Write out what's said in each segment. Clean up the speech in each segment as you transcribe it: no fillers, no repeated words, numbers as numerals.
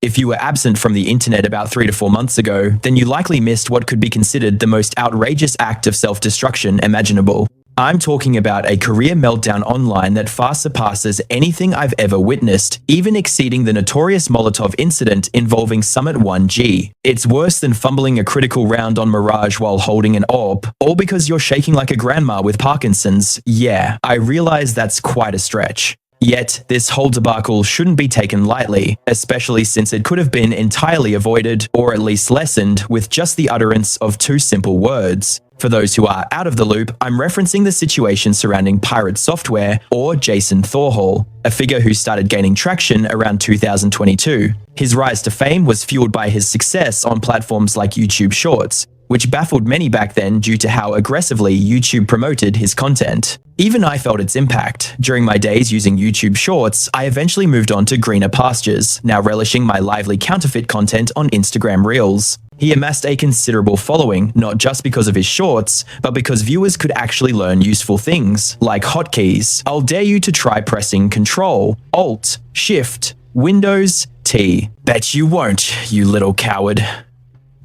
If you were absent from the internet about 3 to 4 months ago, then you likely missed what could be considered the most outrageous act of self-destruction imaginable. I'm talking about a career meltdown online that far surpasses anything I've ever witnessed, even exceeding the notorious Molotov incident involving Summit 1G. It's worse than fumbling a critical round on Mirage while holding an AWP, all because you're shaking like a grandma with Parkinson's. Yeah, I realize that's quite a stretch. Yet, this whole debacle shouldn't be taken lightly, especially since it could have been entirely avoided, or at least lessened, with just the utterance of 2 simple words. For those who are out of the loop, I'm referencing the situation surrounding Pirate Software, or Jason Thorhall, a figure who started gaining traction around 2022. His rise to fame was fueled by his success on platforms like YouTube Shorts, which baffled many back then due to how aggressively YouTube promoted his content. Even I felt its impact. During my days using YouTube Shorts, I eventually moved on to greener pastures, now relishing my lively counterfeit content on Instagram Reels. He amassed a considerable following, not just because of his shorts, but because viewers could actually learn useful things, like hotkeys. I'll dare you to try pressing Ctrl, Alt, Shift, Windows, T. Bet you won't, you little coward.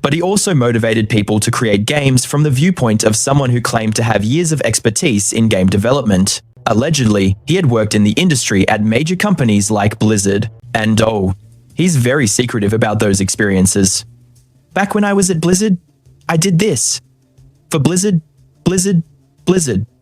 But he also motivated people to create games from the viewpoint of someone who claimed to have years of expertise in game development. Allegedly, he had worked in the industry at major companies like Blizzard. And oh, he's very secretive about those experiences. Back when I was at Blizzard, I did this. For Blizzard.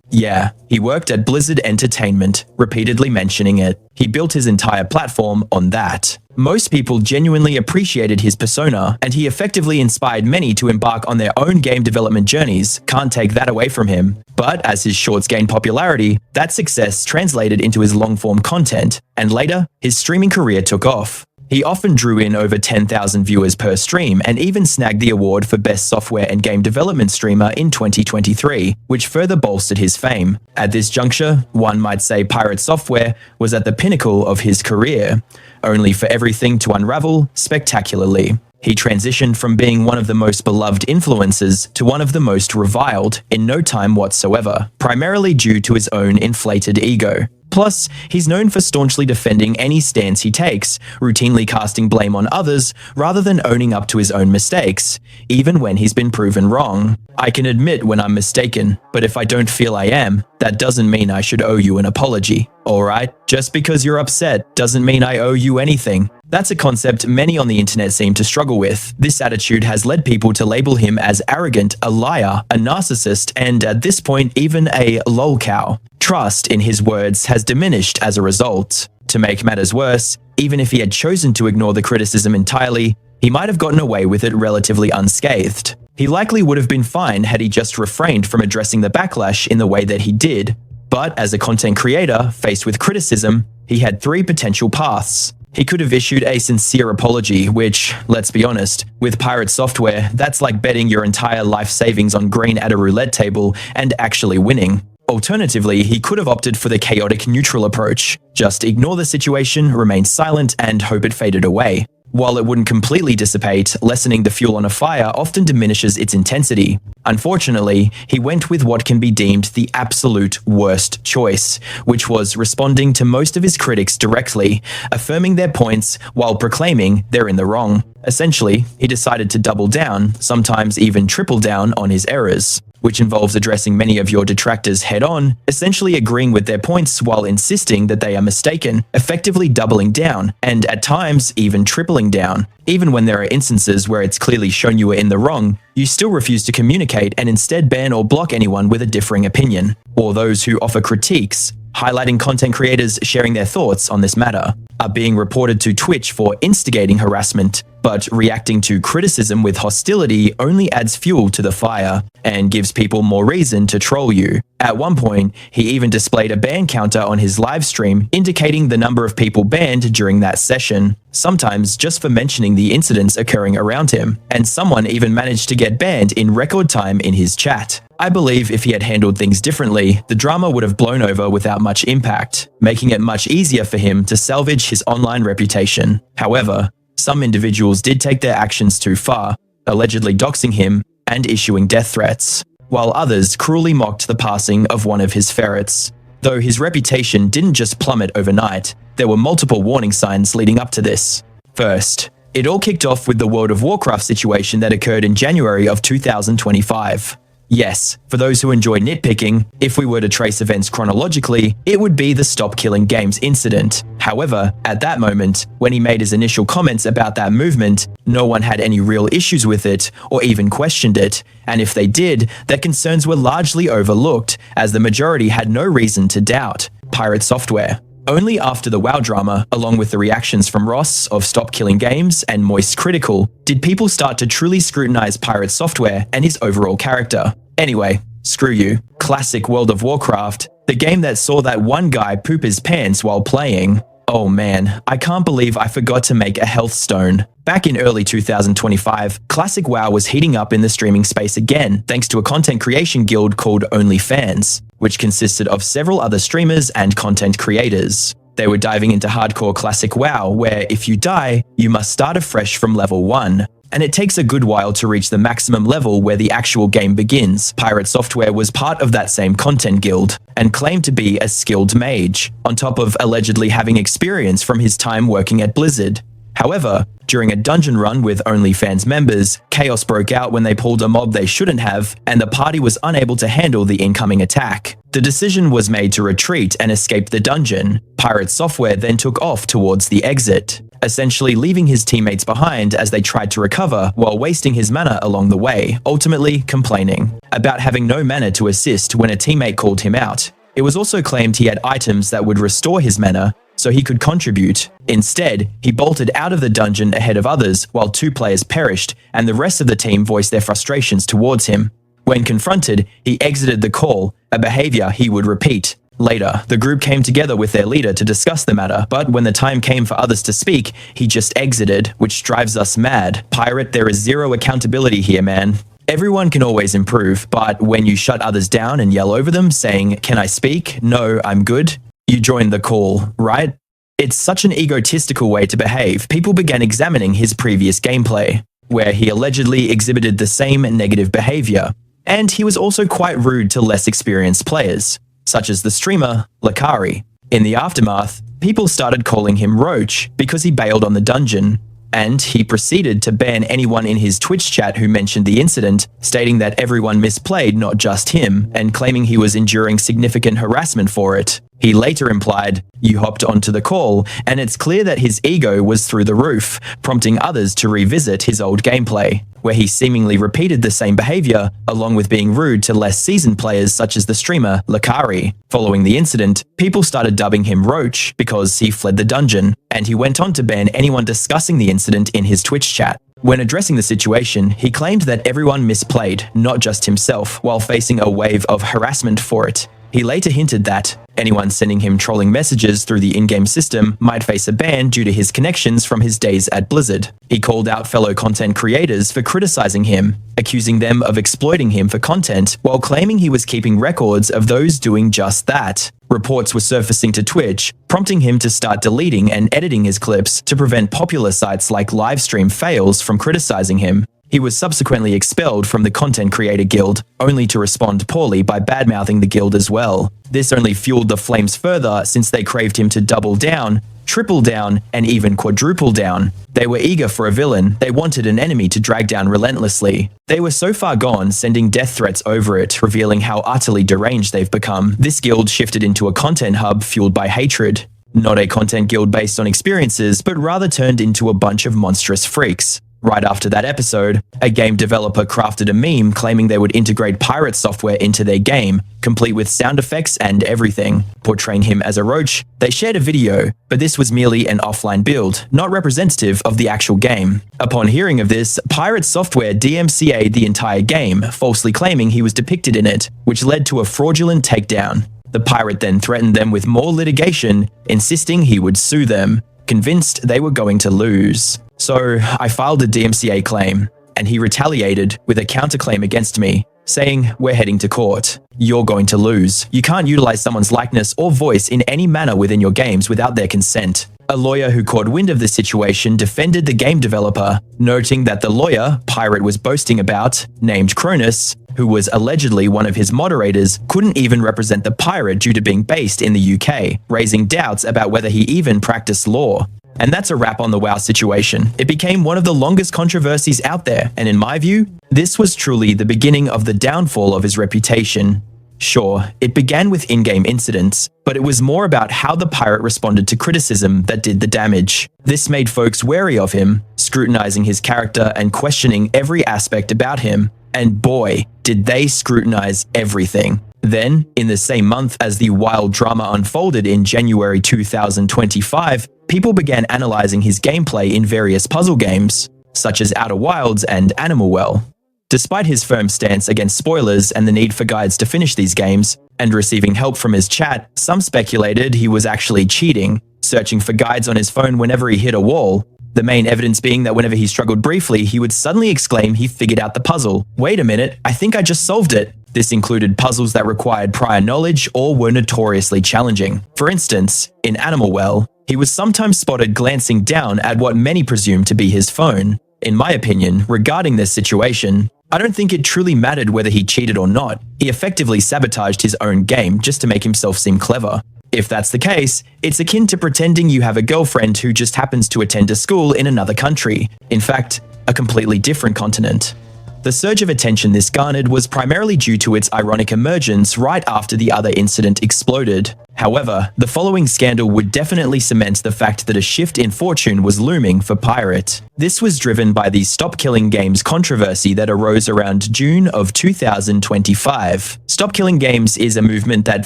Yeah, he worked at Blizzard Entertainment, repeatedly mentioning it. He built his entire platform on that. Most people genuinely appreciated his persona, and he effectively inspired many to embark on their own game development journeys. Can't take that away from him. But as his shorts gained popularity, that success translated into his long-form content, and later, his streaming career took off. He often drew in over 10,000 viewers per stream and even snagged the award for Best Software and Game Development Streamer in 2023, which further bolstered his fame. At this juncture, one might say Pirate Software was at the pinnacle of his career, only for everything to unravel spectacularly. He transitioned from being one of the most beloved influencers to one of the most reviled in no time whatsoever, primarily due to his own inflated ego. Plus, he's known for staunchly defending any stance he takes, routinely casting blame on others rather than owning up to his own mistakes, even when he's been proven wrong. I can admit when I'm mistaken, but if I don't feel I am, that doesn't mean I should owe you an apology. Alright? Just because you're upset doesn't mean I owe you anything. That's a concept many on the internet seem to struggle with. This attitude has led people to label him as arrogant, a liar, a narcissist, and at this point even a lolcow. Trust in his words has diminished as a result. To make matters worse, even if he had chosen to ignore the criticism entirely, he might have gotten away with it relatively unscathed. He likely would have been fine had he just refrained from addressing the backlash in the way that he did. But as a content creator faced with criticism, he had 3 potential paths. He could have issued a sincere apology, which, let's be honest, with Pirate Software, that's like betting your entire life savings on green at a roulette table and actually winning. Alternatively, he could have opted for the chaotic neutral approach. Just ignore the situation, remain silent, and hope it faded away. While it wouldn't completely dissipate, lessening the fuel on a fire often diminishes its intensity. Unfortunately, he went with what can be deemed the absolute worst choice, which was responding to most of his critics directly, affirming their points while proclaiming they're in the wrong. Essentially, he decided to double down, sometimes even triple down on his errors, which involves addressing many of your detractors head-on, essentially agreeing with their points while insisting that they are mistaken, effectively doubling down, and at times even tripling down. Even when there are instances where it's clearly shown you were in the wrong, you still refuse to communicate and instead ban or block anyone with a differing opinion, or those who offer critiques. Highlighting content creators sharing their thoughts on this matter, are being reported to Twitch for instigating harassment, but reacting to criticism with hostility only adds fuel to the fire and gives people more reason to troll you. At one point, he even displayed a ban counter on his live stream, indicating the number of people banned during that session, sometimes just for mentioning the incidents occurring around him, and someone even managed to get banned in record time in his chat. I believe if he had handled things differently, the drama would have blown over without much impact, making it much easier for him to salvage his online reputation. However, some individuals did take their actions too far, allegedly doxing him and issuing death threats, while others cruelly mocked the passing of one of his ferrets. Though his reputation didn't just plummet overnight, there were multiple warning signs leading up to this. First, It all kicked off with the World of Warcraft situation that occurred in January of 2025. Yes, for those who enjoy nitpicking, if we were to trace events chronologically, it would be the Stop Killing Games incident. However, at that moment, when he made his initial comments about that movement, no one had any real issues with it or even questioned it, and if they did, their concerns were largely overlooked, as the majority had no reason to doubt Pirate Software. Only after the WoW drama, along with the reactions from Ross of Stop Killing Games and Moist Critical, did people start to truly scrutinize Pirate Software and his overall character. Anyway, screw you. Classic World of Warcraft, the game that saw that one guy poop his pants while playing. Oh man, I can't believe I forgot to make a health stone. Back in early 2025, Classic WoW was heating up in the streaming space again, thanks to a content creation guild called OnlyFans, which consisted of several other streamers and content creators. They were diving into hardcore Classic WoW, where if you die, you must start afresh from level 1. And it takes a good while to reach the maximum level where the actual game begins. Pirate Software was part of that same content guild, and claimed to be a skilled mage, on top of allegedly having experience from his time working at Blizzard. However, during a dungeon run with OnlyFans members, chaos broke out when they pulled a mob they shouldn't have, and the party was unable to handle the incoming attack. The decision was made to retreat and escape the dungeon. Pirate Software then took off towards the exit, essentially leaving his teammates behind as they tried to recover while wasting his mana along the way, ultimately complaining about having no mana to assist when a teammate called him out. It was also claimed he had items that would restore his mana, so he could contribute. Instead, he bolted out of the dungeon ahead of others while 2 players perished and the rest of the team voiced their frustrations towards him. When confronted, he exited the call, a behavior he would repeat. Later, the group came together with their leader to discuss the matter, but when the time came for others to speak, he just exited, which drives us mad. Pirate, there is zero accountability here, man. Everyone can always improve, but when you shut others down and yell over them, saying, "Can I speak? No, I'm good," you join the call, right? It's such an egotistical way to behave. People began examining his previous gameplay, where he allegedly exhibited the same negative behavior. And he was also quite rude to less experienced players, such as the streamer, Lakari. In the aftermath, people started calling him Roach because he bailed on the dungeon, and he proceeded to ban anyone in his Twitch chat who mentioned the incident, stating that everyone misplayed, not just him, and claiming he was enduring significant harassment for it. He later implied, "You hopped onto the call," and it's clear that his ego was through the roof, prompting others to revisit his old gameplay, where he seemingly repeated the same behavior, along with being rude to less seasoned players such as the streamer, Lakari. Following the incident, people started dubbing him Roach because he fled the dungeon, and he went on to ban anyone discussing the incident in his Twitch chat. When addressing the situation, he claimed that everyone misplayed, not just himself, while facing a wave of harassment for it. He later hinted that anyone sending him trolling messages through the in-game system might face a ban due to his connections from his days at Blizzard. He called out fellow content creators for criticizing him, accusing them of exploiting him for content, while claiming he was keeping records of those doing just that. Reports were surfacing to Twitch, prompting him to start deleting and editing his clips to prevent popular sites like Livestream Fails from criticizing him. He was subsequently expelled from the Content Creator Guild, only to respond poorly by badmouthing the guild as well. This only fueled the flames further since they craved him to double down, triple down, and even quadruple down. They were eager for a villain. They wanted an enemy to drag down relentlessly. They were so far gone, sending death threats over it, revealing how utterly deranged they've become. This guild shifted into a content hub fueled by hatred. Not a content guild based on experiences, but rather turned into a bunch of monstrous freaks. Right after that episode, a game developer crafted a meme claiming they would integrate Pirate Software into their game, complete with sound effects and everything. Portraying him as a roach, they shared a video, but this was merely an offline build, not representative of the actual game. Upon hearing of this, Pirate Software DMCA'd the entire game, falsely claiming he was depicted in it, which led to a fraudulent takedown. The pirate then threatened them with more litigation, insisting he would sue them, convinced they were going to lose. So I filed a DMCA claim, and he retaliated with a counterclaim against me, saying, "We're heading to court. You're going to lose. You can't utilize someone's likeness or voice in any manner within your games without their consent." A lawyer who caught wind of the situation defended the game developer, noting that the lawyer Pirate was boasting about, named Cronus, who was allegedly one of his moderators, couldn't even represent the pirate due to being based in the UK, raising doubts about whether he even practiced law. And that's a wrap on the WoW situation. It became one of the longest controversies out there, and in my view, this was truly the beginning of the downfall of his reputation. Sure, it began with in-game incidents, but it was more about how the pirate responded to criticism that did the damage. This made folks wary of him, scrutinizing his character and questioning every aspect about him. And boy, did they scrutinize everything. Then, in the same month as the wild drama unfolded in January 2025, people began analyzing his gameplay in various puzzle games, such as Outer Wilds and Animal Well. Despite his firm stance against spoilers and the need for guides to finish these games, and receiving help from his chat, some speculated he was actually cheating, searching for guides on his phone whenever he hit a wall. The main evidence being that whenever he struggled briefly, he would suddenly exclaim he figured out the puzzle. Wait a minute, I think I just solved it. This included puzzles that required prior knowledge or were notoriously challenging. For instance, in Animal Well, he was sometimes spotted glancing down at what many presumed to be his phone. In my opinion, regarding this situation, I don't think it truly mattered whether he cheated or not. He effectively sabotaged his own game just to make himself seem clever. If that's the case, it's akin to pretending you have a girlfriend who just happens to attend a school in another country. In fact, a completely different continent. The surge of attention this garnered was primarily due to its ironic emergence right after the other incident exploded. However, the following scandal would definitely cement the fact that a shift in fortune was looming for Pirate. This was driven by the Stop Killing Games controversy that arose around June of 2025. Stop Killing Games is a movement that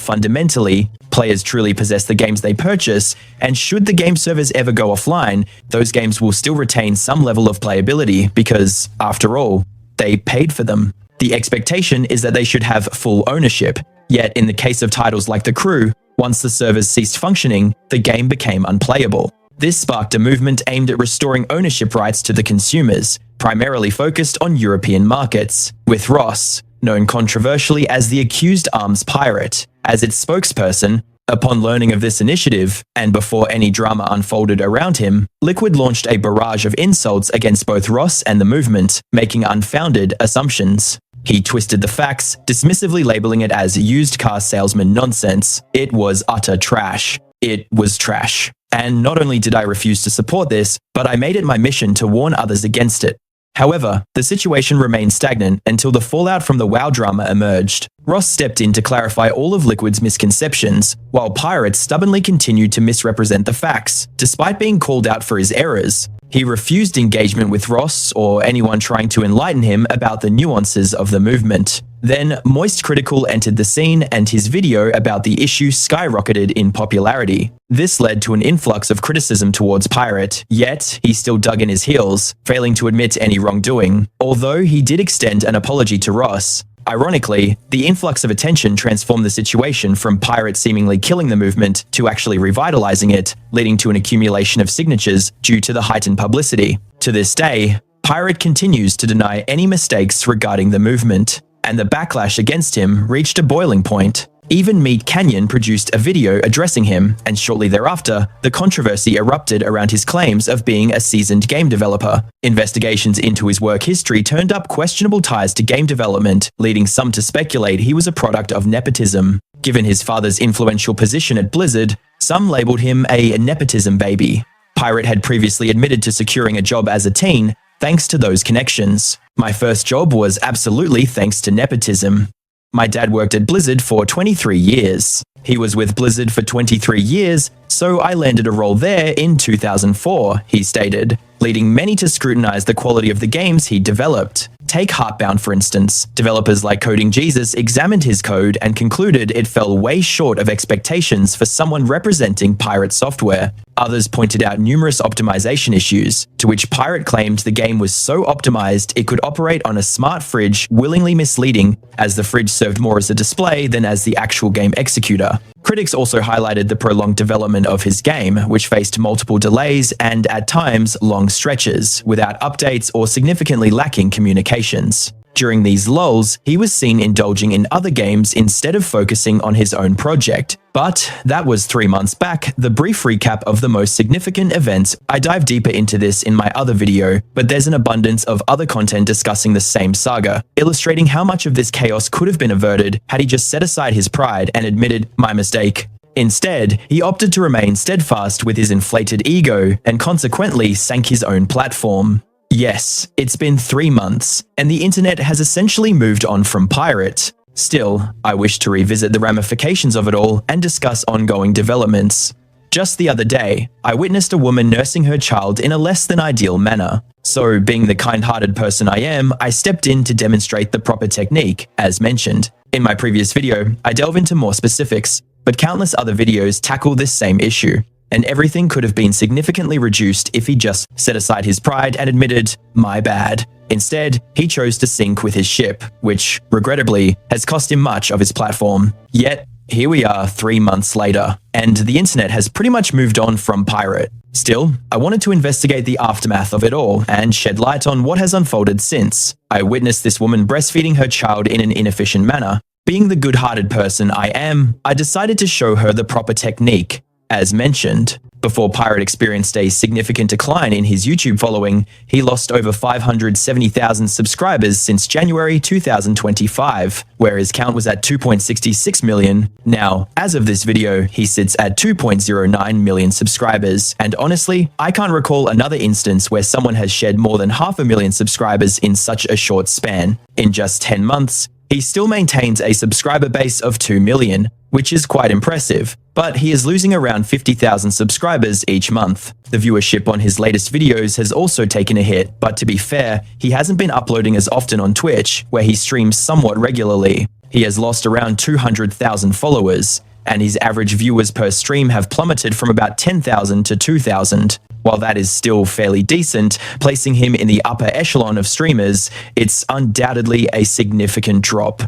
fundamentally, players truly possess the games they purchase, and should the game servers ever go offline, those games will still retain some level of playability because, after all, they paid for them. The expectation is that they should have full ownership, yet in the case of titles like The Crew, once the servers ceased functioning, the game became unplayable. This sparked a movement aimed at restoring ownership rights to the consumers, primarily focused on European markets, with Ross, known controversially as the accused arms pirate, as its spokesperson. Upon learning of this initiative, and before any drama unfolded around him, Liquid launched a barrage of insults against both Ross and the movement, making unfounded assumptions. He twisted the facts, dismissively labeling it as used car salesman nonsense. It was utter trash. It was trash. And not only did I refuse to support this, but I made it my mission to warn others against it. However, the situation remained stagnant until the fallout from the WoW drama emerged. Ross stepped in to clarify all of Liquid's misconceptions, while Pirate stubbornly continued to misrepresent the facts, despite being called out for his errors. He refused engagement with Ross or anyone trying to enlighten him about the nuances of the movement. Then, Moist Critical entered the scene and his video about the issue skyrocketed in popularity. This led to an influx of criticism towards Pirate, yet he still dug in his heels, failing to admit any wrongdoing, although he did extend an apology to Ross. Ironically, the influx of attention transformed the situation from Pirate seemingly killing the movement to actually revitalizing it, leading to an accumulation of signatures due to the heightened publicity. To this day, Pirate continues to deny any mistakes regarding the movement, and the backlash against him reached a boiling point. Even Meat Canyon produced a video addressing him, and shortly thereafter, the controversy erupted around his claims of being a seasoned game developer. Investigations into his work history turned up questionable ties to game development, leading some to speculate he was a product of nepotism. Given his father's influential position at Blizzard, some labeled him a nepotism baby. Pirate had previously admitted to securing a job as a teen, thanks to those connections. My first job was absolutely thanks to nepotism. My dad worked at Blizzard for 23 years. He was with Blizzard for 23 years, so I landed a role there in 2004, he stated, leading many to scrutinize the quality of the games he developed. Take Heartbound, for instance. Developers like Coding Jesus examined his code and concluded it fell way short of expectations for someone representing Pirate software. Others pointed out numerous optimization issues, to which Pirate claimed the game was so optimized it could operate on a smart fridge, willingly misleading, as the fridge served more as a display than as the actual game executor. Critics also highlighted the prolonged development of his game, which faced multiple delays and, at times, long stretches, without updates or significantly lacking communications. During these lulls, he was seen indulging in other games instead of focusing on his own project. But that was 3 months back. The brief recap of the most significant events. I dive deeper into this in my other video, but there's an abundance of other content discussing the same saga, illustrating how much of this chaos could have been averted had he just set aside his pride and admitted, "My mistake." Instead, he opted to remain steadfast with his inflated ego and consequently sank his own platform. Yes, it's been 3 months, and the internet has essentially moved on from pirate. Still, I wish to revisit the ramifications of it all and discuss ongoing developments. Just the other day, I witnessed a woman nursing her child in a less than ideal manner. So, being the kind-hearted person I am, I stepped in to demonstrate the proper technique, as mentioned. In my previous video, I delve into more specifics, but countless other videos tackle this same issue, and everything could have been significantly reduced if he just set aside his pride and admitted, "My bad." Instead, he chose to sink with his ship, which, regrettably, has cost him much of his platform. Yet, here we are 3 months later, and the internet has pretty much moved on from pirate. Still, I wanted to investigate the aftermath of it all and shed light on what has unfolded since. I witnessed this woman breastfeeding her child in an inefficient manner. Being the good-hearted person I am, I decided to show her the proper technique. As mentioned, before Pirate experienced a significant decline in his YouTube following, he lost over 570,000 subscribers since January 2025, where his count was at 2.66 million. Now, as of this video, he sits at 2.09 million subscribers, and honestly, I can't recall another instance where someone has shed more than 500,000 subscribers in such a short span. In just 10 months, he still maintains a subscriber base of 2 million, which is quite impressive, but he is losing around 50,000 subscribers each month. The viewership on his latest videos has also taken a hit, but to be fair, he hasn't been uploading as often on Twitch, where he streams somewhat regularly. He has lost around 200,000 followers, and his average viewers per stream have plummeted from about 10,000 to 2,000. While that is still fairly decent, placing him in the upper echelon of streamers, it's undoubtedly a significant drop.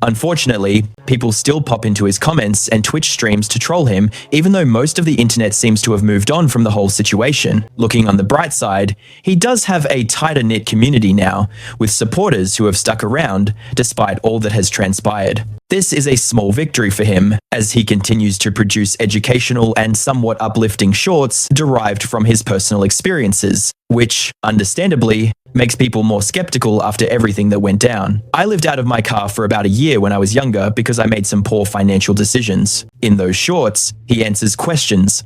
Unfortunately, people still pop into his comments and Twitch streams to troll him, even though most of the internet seems to have moved on from the whole situation. Looking on the bright side, he does have a tighter-knit community now, with supporters who have stuck around despite all that has transpired. This is a small victory for him, as he continues to produce educational and somewhat uplifting shorts derived from his personal experiences, which, understandably, makes people more skeptical after everything that went down. I lived out of my car for about a year when I was younger because I made some poor financial decisions. In those shorts, he answers questions